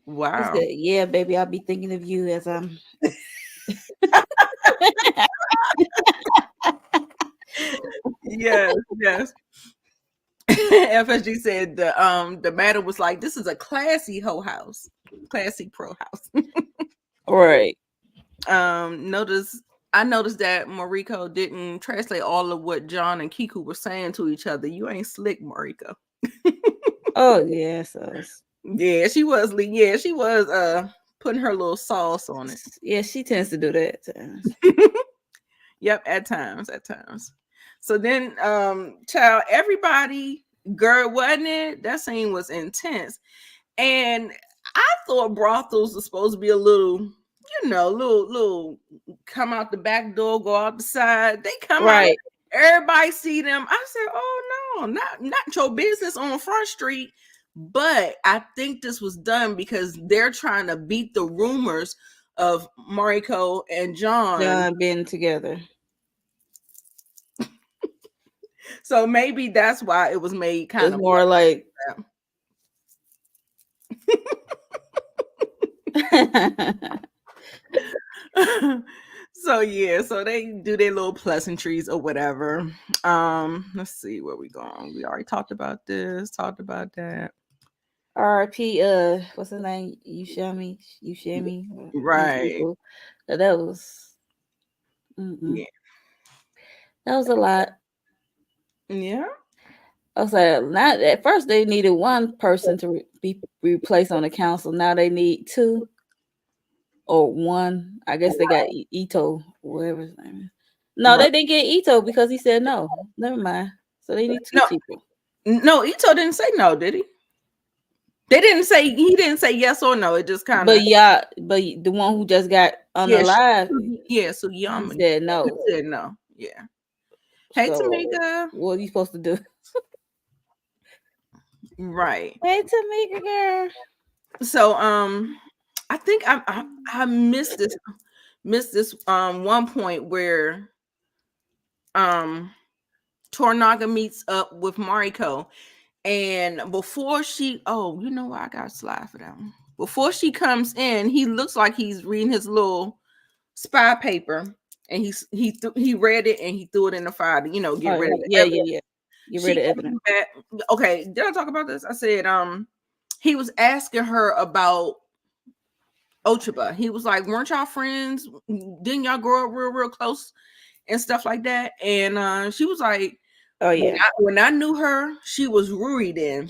He wow." said, yeah, baby, I'll be thinking of you as I'm. Yes, yes. FSG said the matter was like, this is a classy hoe house, classy pro house. Right. I noticed that Mariko didn't translate all of what John and Kiku were saying to each other. You ain't slick, Mariko. Oh yeah, so Yeah, she was. Yeah, she was. Putting her little sauce on it. Yeah, she tends to do that. Yep, at times. So then, child, everybody, girl, wasn't it? That scene was intense, and I thought brothels were supposed to be a little, little come out the back door, go out the side. They come Right. out, everybody see them. I said, oh no, not your business on Front Street. But I think this was done because they're trying to beat the rumors of Mariko and John being together. So maybe that's why it was made kind of more like. So yeah, so they do their little pleasantries or whatever. Let's see where we going. We already talked about this, talked about that. R.I.P. What's his name? Yushami. Right. That was. Yeah. That was a lot. Yeah. I was like, not at first they needed one person to be replaced on the council. Now they need two or one. I guess they got Ito, whatever his name is. No, they didn't get Ito because he said no. Never mind. So they need two people. No, Ito didn't say no, did he? He didn't say yes or no. It just kind of. But yeah, but the one who just got unalive. So Yama said no. He said no. Yeah. Hey, so, Tamika. What are you supposed to do? Right. Hey, Tamika, girl. So I think I missed this one point where Toranaga meets up with Mariko, and before she you know what, I got a slide for that one. Before she comes in, he looks like he's reading his little spy paper, and he read it and he threw it in the fire to, get rid of it. Yeah. Get rid of evidence. Okay, did I talk about this? I said he was asking her about Ochiba. He was like, weren't y'all friends? Didn't y'all grow up real close and stuff like that? And she was like, oh yeah. When I knew her, she was Ruri then.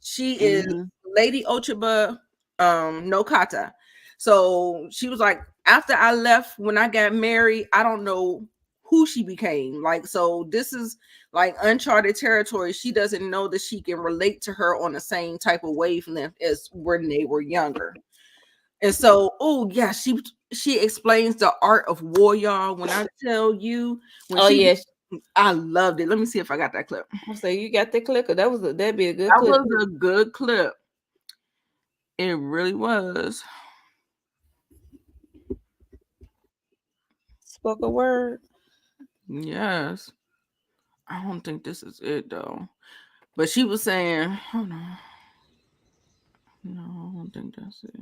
She is Lady Ochiba no Kata. So she was like, after I left, when I got married, I don't know who she became. Like, so this is like uncharted territory. She doesn't know that she can relate to her on the same type of wavelength as when they were younger. And so, she explains the art of war, y'all. When I tell you, I loved it. Let me see if I got that clip. I'll say you got that clip. That'd be a good clip. That was a good clip. It really was. Spoke a word. Yes. I don't think this is it though. But she was saying, hold on. No, I don't think that's it.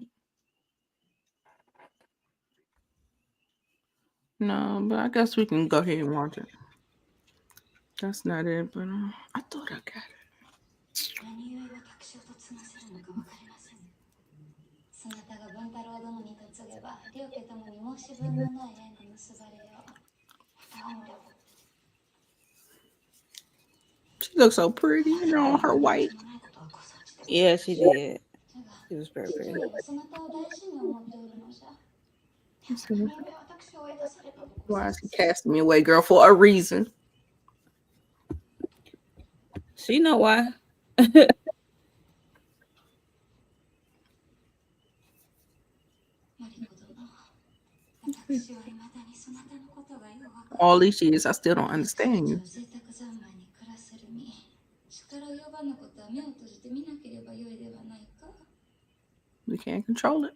No, but I guess we can go ahead and watch it. That's not it, but I thought I got it. そなたが文太郎殿に嫁げば両家ともに申し分のない縁が結ばれよう。She looks so pretty, her white. Yeah, she did. She was very pretty. Why is she casting me away, girl? For a reason. She know why. All these years, I still don't understand you. We can't control it.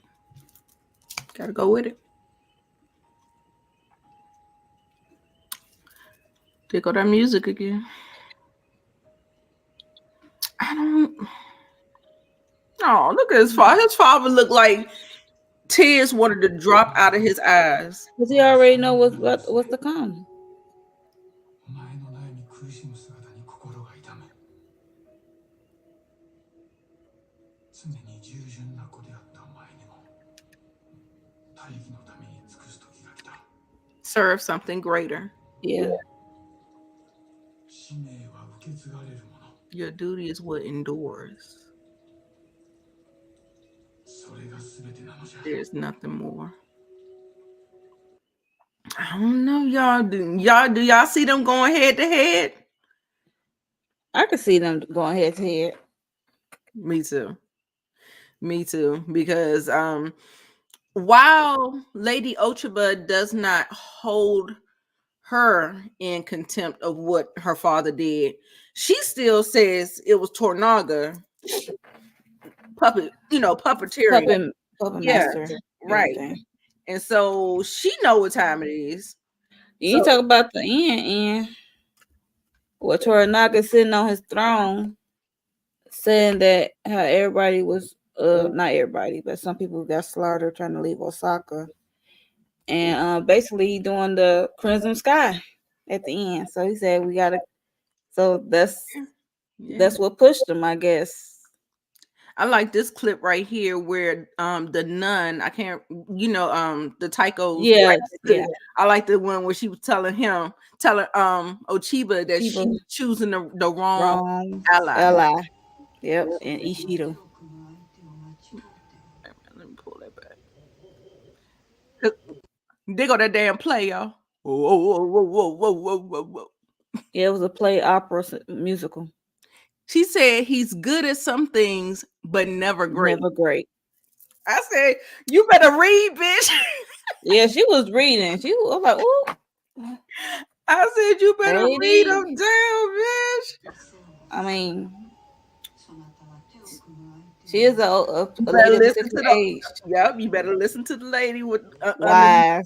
Gotta go with it. There go that music again. I don't. Oh, look at his father. His father looked like tears wanted to drop out of his eyes. Because he already know what's to come. Serve something greater. Yeah. Your duty is what endures. There's nothing more. I don't know, y'all. Do y'all see them going head to head? I could see them going head to head. Me too. Because while Lady Ochiba does not hold her in contempt of what her father did, she still says it was Toranaga puppeteering. Puppet Yeah, master. right. Everything. And so she know what time it is. You talk about the end. Well, Toranaga sitting on his throne, saying that how everybody was not everybody, but some people got slaughtered trying to leave Osaka, and basically doing the Crimson Sky at the end. So he said we gotta. So that's what pushed him, I guess. I like this clip right here where the nun, I can't, the Taiko's yeah. I like the one where she was telling Ochiba that she's choosing the wrong ally. Yep, and Ishiro. Let me pull that back. They go that damn play, y'all. Whoa. Yeah, it was a play opera musical. She said he's good at some things, but never great. Never great. I said, you better read, bitch. Yeah, she was reading. She was like, ooh. I said, you better read them down, bitch. I mean, she is a lady of age. Yep, you better listen to the lady with wise.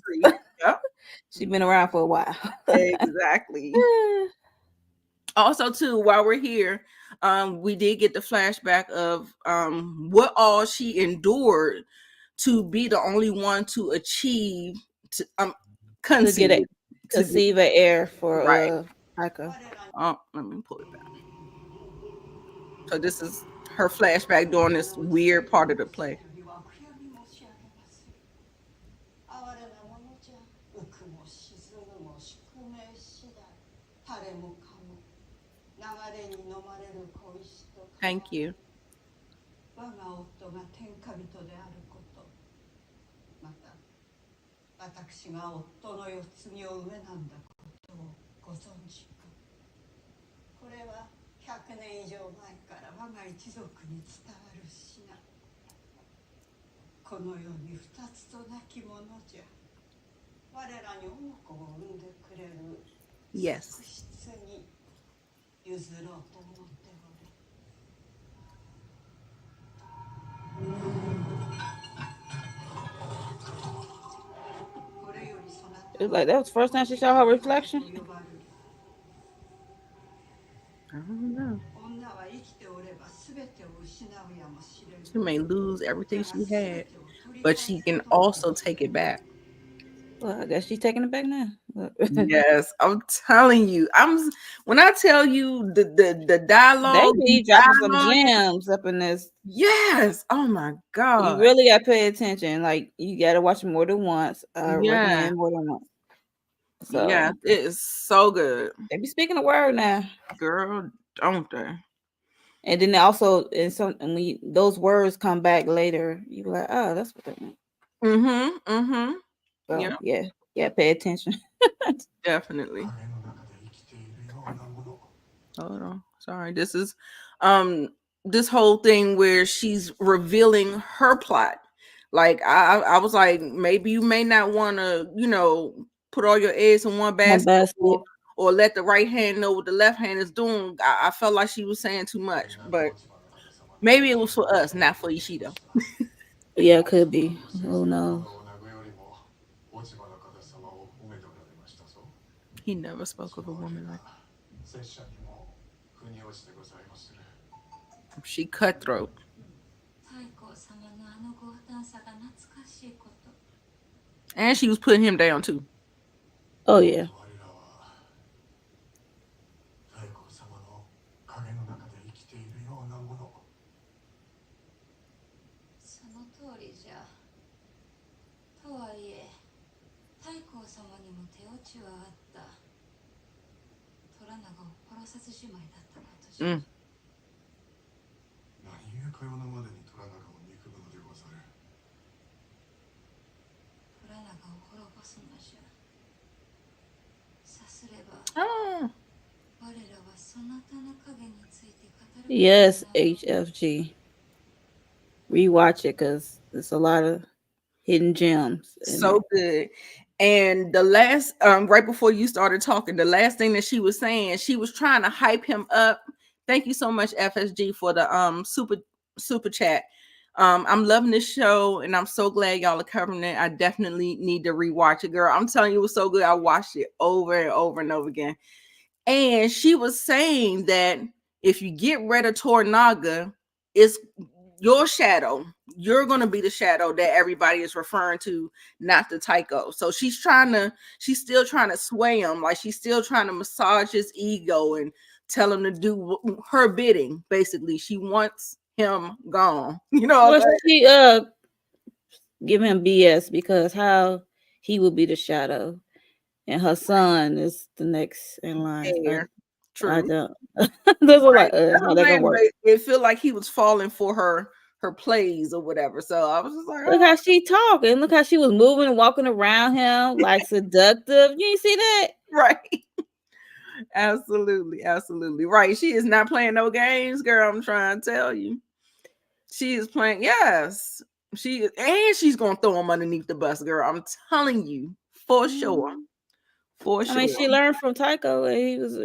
Yep. She's been around for a while. Exactly. Also, too, while we're here, we did get the flashback of what all she endured to be the only one to achieve conceive an heir for Mariko. Let me pull it back. So this is her flashback during this weird part of the play. Thank you. Yes. It was like that was the first time she saw her reflection. I don't know. She may lose everything she had, but she can also take it back. Well, I guess she's taking it back now. Yes, I'm telling you. When I tell you the dialogue, they be dropping some gems up in this. Yes. Oh my God. You really gotta pay attention. Like you gotta watch more than once. Recommend more than once. So yeah, it is so good. They be speaking the word now, girl, don't they? And then also, when those words come back later, you be like, oh, that's what they meant. So, yeah, pay attention. Definitely. Hold on. Sorry. This is this whole thing where she's revealing her plot. Like I was like, maybe you may not want to, put all your eggs in one basket, or let the right hand know what the left hand is doing. I felt like she was saying too much, but maybe it was for us, not for Ishida. Yeah, it could be. Who knows? He never spoke of a woman like she cutthroat. And she was putting him down too. Oh yeah. その通りじゃ。とはいえ、太閤様にも手落ちはあった。虎長を殺さずじまいだったことじゃ。何故かよなまでに虎長を憎むのでござる。虎長を滅ぼすのじゃ。さすれば、我らはそなたの影について語る。Yes, HFG. Rewatch it because there's a lot of hidden gems. So good. And the last, right before you started talking, the last thing that she was saying, she was trying to hype him up. Thank you so much, FSG, for the super chat. I'm loving this show, and I'm so glad y'all are covering it. I definitely need to rewatch it, girl. I'm telling you, it was so good. I watched it over and over and over again. And she was saying that if you get rid of Toranaga, it's your shadow. You're going to be the shadow that everybody is referring to, not the Taiko. So she's still trying to sway him. Like, she's still trying to massage his ego and tell him to do her bidding. Basically, she wants him gone. Well, she give him BS because how he would be the shadow, and her son is the next in line. True. I don't. Those are like how they gonna work. It feel like he was falling for her plays or whatever. So I was just like, look how she talking. Look how she was moving and walking around him like seductive. You ain't see that? Right. Absolutely. Right. She is not playing no games, girl. I'm trying to tell you. She is playing. Yes. She's gonna throw him underneath the bus, girl. I'm telling you, for sure. For sure. I mean, she learned from Taiko, and he was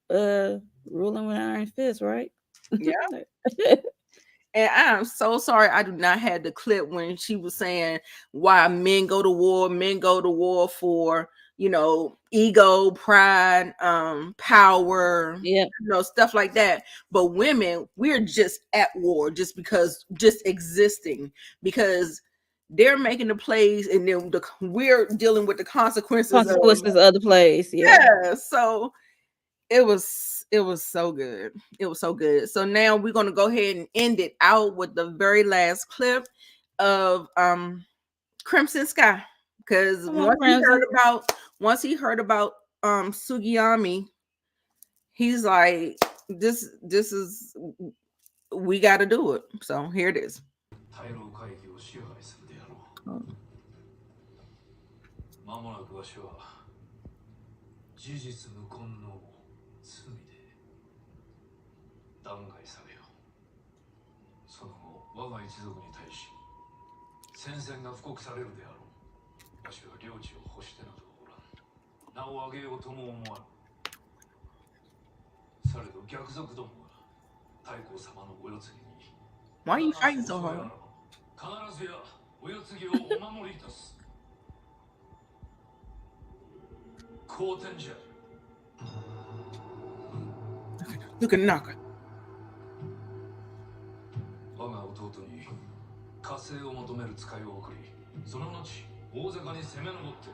ruling with iron fist, right? Yeah. And I'm so sorry I do not have the clip when she was saying why men go to war. Men go to war for, ego, pride, power, stuff like that. But women, we're just at war just existing, because they're making the plays, and then we're dealing with the consequences of the plays. Yeah. So it was so good. It was so good. So now we're going to go ahead and end it out with the very last clip of Crimson Sky, because once he heard about Sugiyami, he's like, this is, we got to do it. So here it is. Oh. 事実無根の罪で弾劾されよ。その後我が一族に対し戦線が布告されるであろう。わしは領地を欲してなどおらん。名を挙げようとも思わぬ。されど逆賊どもが太閤様のお世継ぎに Why are you fighting so hard? 必ずやお世継ぎをお守りいたす。 Look at Naka. 我が弟に火星を求める使いを送り、その後大坂に攻め上って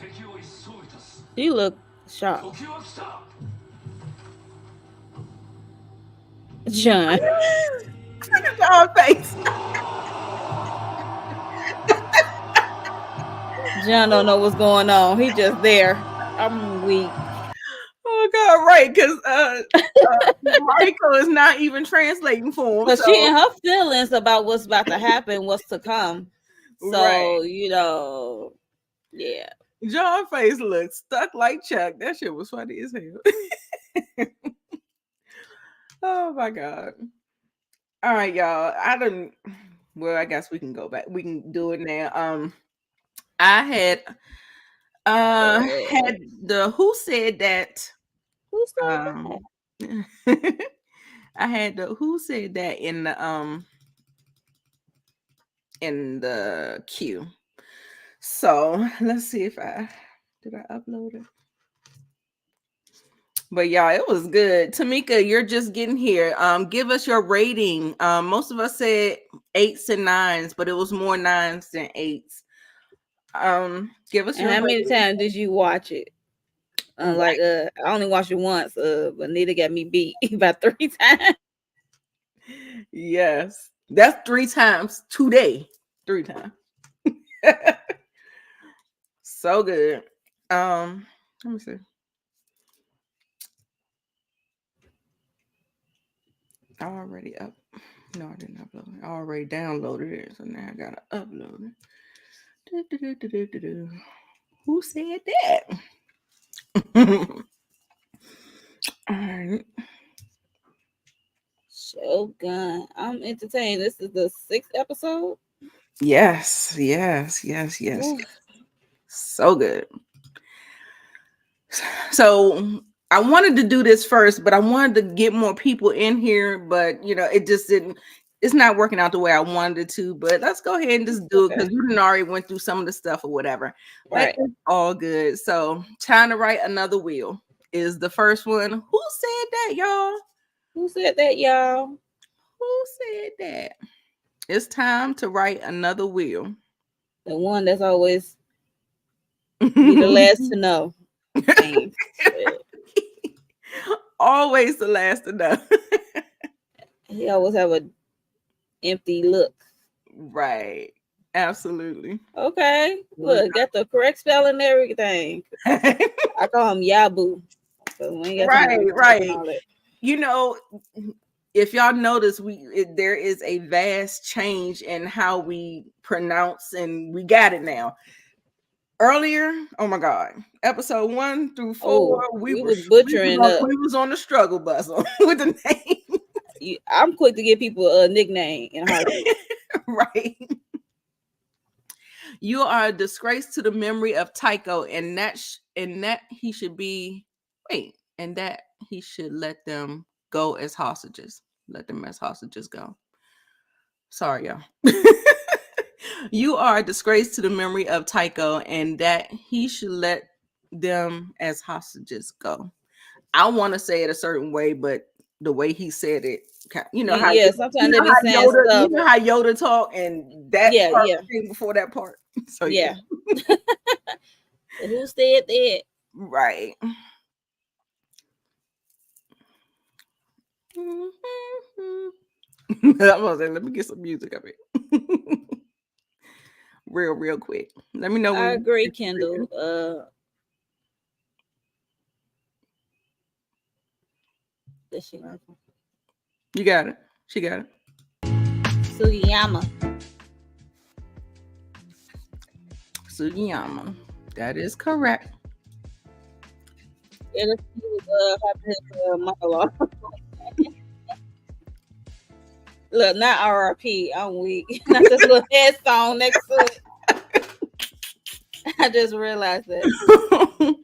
敵を一掃いたす。 You look shocked. 時は来た。 John. Look at John's face. John don't know what's going on. He just there. I'm weak. Oh God, right? Because Mariko is not even translating for him. But she in her feelings about what's about to happen, what's to come. So yeah. John's face looks stuck like Chuck. That shit was funny as hell. Oh my God. All right, y'all. Well, I guess we can go back. We can do it now. I had the who said that. Who said Um, I had the who said that in the queue. So let's see if I upload it. But y'all, it was good. Tamika, you're just getting here. Give us your rating. Most of us said 8s and 9s, but it was more 9s than 8s. Give us And your how many rating. times did you watch it? Like I only watched it once, but Nita got me beat about 3 times. Yes, that's 3 times today. 3 times. So good. Let me see. I already up. No, I didn't upload it. I already downloaded it, so now I gotta upload it. Who said that? All right. Shogun. I'm entertained. This is the 6th episode. Yes. Ooh. So good. So I wanted to do this first, but I wanted to get more people in here, but it just didn't. It's not working out the way I wanted it to. But let's go ahead and just do it because we already went through some of the stuff or whatever. Right. But it's all good. So trying to write another wheel is the first one. Who said that, y'all? Who said that, y'all? Who said that? It's time to write another wheel. The one that's always be the last to know. Always the last to know. He always have a empty look. Right. Absolutely. Okay. Look, got the correct spelling and everything. I call him Yabu. So Right. If y'all notice, there is a vast change in how we pronounce, and we got it now. Earlier, oh my God, episode 1 through 4, we was butchering we was on the struggle bus with the name. I'm quick to give people a nickname in a heartbeat. Right. You are a disgrace to the memory of Tycho, and that he should be and that he should let them go as hostages. Let them as hostages go. Sorry, y'all. You are a disgrace to the memory of Tycho, and that he should let them as hostages go. I want to say it a certain way, but the way he said it, how sometimes they be saying Yoda, stuff. you know how Yoda talk, and that part came before that part. So yeah. Who said that? Right. I'm gonna say, let me get some music of it. real quick. Let me know when I agree, Kendall. You got it. She got it. Sugiyama. That is correct. Yeah, he was having his monologue. Look, not RRP. I'm weak. Not this little head song next to it. I just realized that.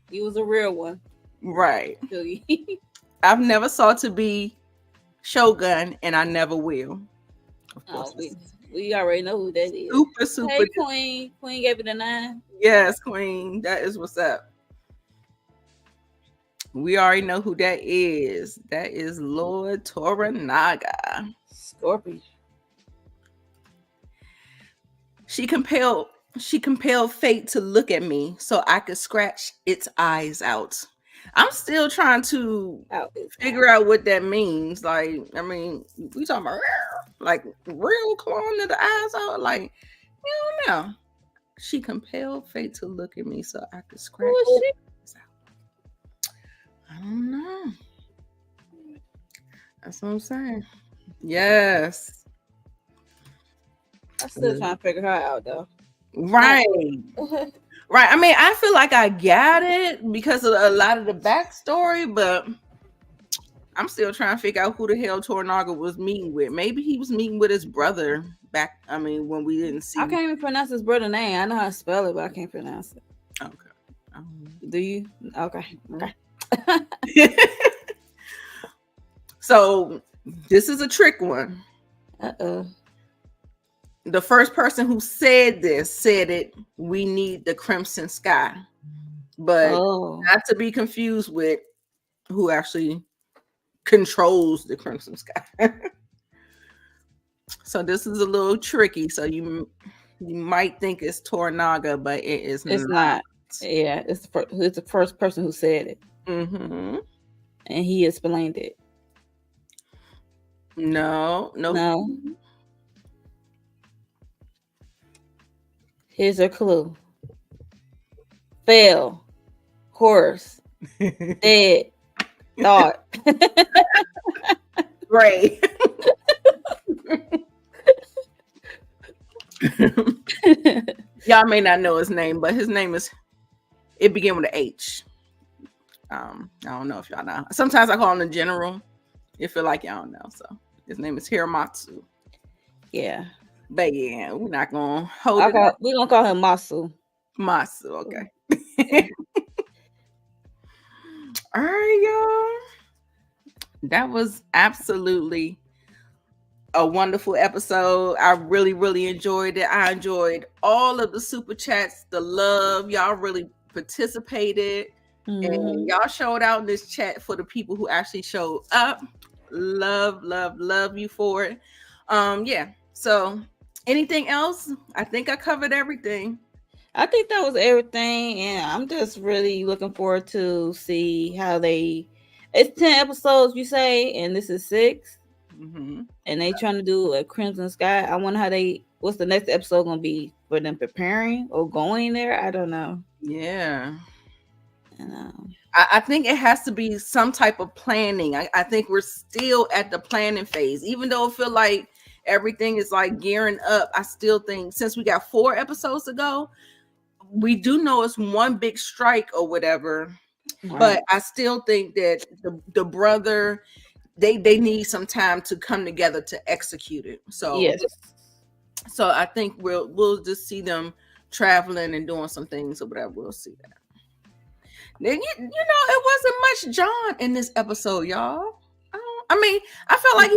He was a real one. Right. I've never sought to be Shogun, and I never will. Of course. We already know who that is. Super. Hey, Queen. Queen gave it a 9. Yes, Queen. That is what's up. We already know who that is. That is Lord Toranaga. Scorpion. She compelled fate to look at me so I could scratch its eyes out. I'm still trying to figure out what that means. Like, I mean, we talking about like real clawing the eyes out. Like, you don't know. She compelled fate to look at me so I could scratch its eyes out. I don't know. That's what I'm saying. Yes. I'm still trying to figure her out though. Right. Right. I mean, I feel like I got it because of a lot of the backstory, but I'm still trying to figure out who the hell Toranaga was meeting with. Maybe he was meeting with his brother back. I mean, when we didn't see. I can't even pronounce his brother's name. I know how to spell it, but I can't pronounce it. Okay. Do you? Okay. So this is a trick one. The first person who said this said it. We need the crimson sky, but not to be confused with who actually controls the crimson sky. So this is a little tricky. So you might think it's Toranaga, but it is it's not. Yeah, it's the first person who said it. Mm-hmm. And he explained it. No. Here's a clue. Fail. Horse. Dead. Thought. Great. Y'all may not know his name, but his name is, it began with an H. I don't know if y'all know. Sometimes I call him the general. You feel like y'all don't know. So his name is Hiromatsu. Yeah. But yeah, we're not gonna hold it up. We're gonna call him Masu. Masu, okay. All right, y'all. That was absolutely a wonderful episode. I really, really enjoyed it. I enjoyed all of the super chats, the love. Y'all really participated. And y'all showed out in this chat for the people who actually showed up. Love you for it. Yeah. So anything else? I think I covered everything. I think that was everything, and I'm just really looking forward to see how it's 10 episodes, you say, and this is 6. Mm-hmm. And they trying to do a Crimson Sky. I wonder what's the next episode gonna be for them preparing or going there? I don't know. Yeah. I think it has to be some type of planning. I think we're still at the planning phase, even though I feel like everything is like gearing up. I still think since we got 4 episodes to go, we do know it's one big strike or whatever. Right. But I still think that the brother, they need some time to come together to execute it. So yes. So I think we'll just see them traveling and doing some things or whatever. We'll see that. Then you know, it wasn't much John in this episode, y'all. I mean, I felt like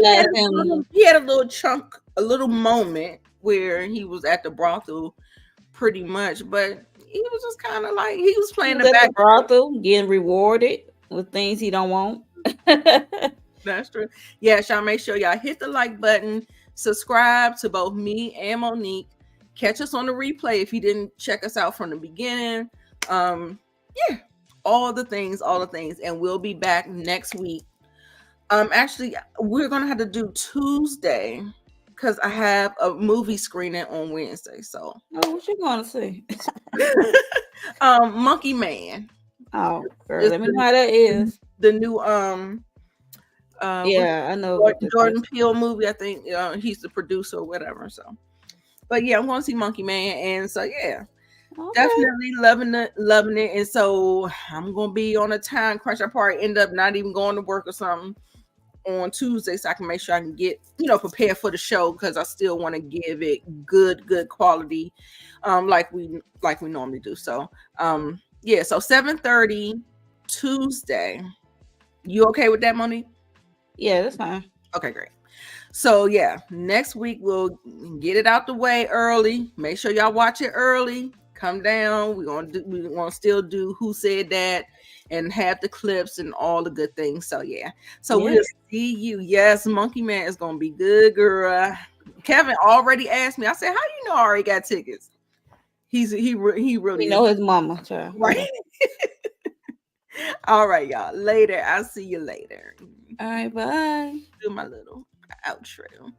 he had a little chunk, a little moment where he was at the brothel, pretty much, but he was just kind of like he was playing the back brothel, getting rewarded with things he don't want. That's true. Yeah, y'all make sure y'all hit the like button, subscribe to both me and Monique. Catch us on the replay if you didn't check us out from the beginning. Yeah. All the things, and we'll be back next week. Actually, we're gonna have to do Tuesday because I have a movie screening on Wednesday. So, what you gonna see? Monkey Man. Oh, girl, let me know how that is. The new yeah, I know Jordan Peele movie. I think he's the producer or whatever. So, but yeah, I'm gonna see Monkey Man, and so yeah. Okay. Definitely loving it. And so I'm gonna be on a time crunch. I probably end up not even going to work or something on Tuesday, so I can make sure I can get prepared for the show, because I still want to give it good quality, like we normally do. So yeah, so 7:30 Tuesday. You okay with that, Monique? Yeah, that's fine. Okay, great. So yeah, next week we'll get it out the way early. Make sure y'all watch it early. Come down. We're gonna still do Who Said That and have the clips and all the good things. So yeah. So we'll see you. Yes, Monkey Man is gonna be good, girl. Kevin already asked me. I said, "How you know I already got tickets?" He really know his mama, child. Right. All right, y'all. Later. I'll see you later. All right, bye. Do my little outro.